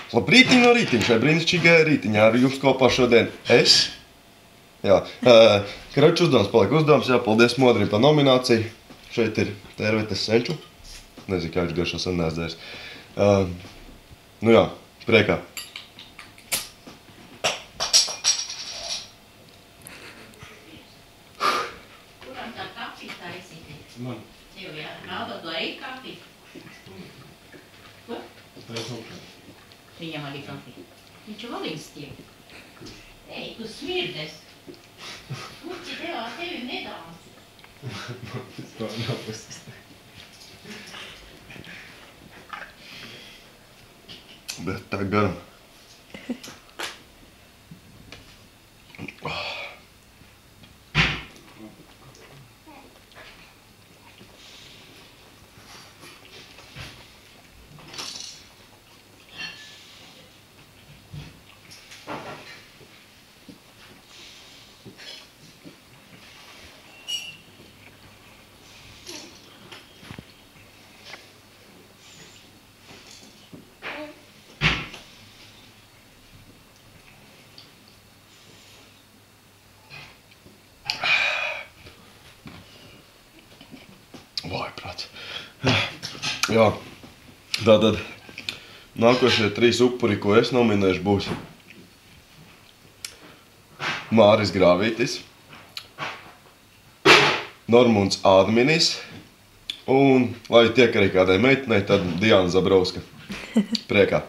Labrītiņ no rītiņa, šai brīnišķīgajā rītiņā ar jums kopā šodien es. Jā, Kraču uzdevums paliek uzdevums, jā, paldies Modrim par nomināciju. Šeit ir tērvetes senču. Nezinu, kā viņš garšo sen neesdērs. Nu jā, priekā. Kuram tā kafija taisīt? Man. Tev jā, Rauda, tu arī kafiju? Ko? Tā ir augšā. Viņam arī kafija. Viņš jau valīgs tiek. Ej, tu smirdes. Puķi tev, tevi nedāns. Tas tā nav puses. Bet tā garam. Vājprāts. Jā, tātad nākošie 3 upuri, ko es nominēšu, būs Māris Grāvītis, Normunds Ādminis un, lai tiek arī kādai meitenei, tad Diana Zabrauska. Priekā.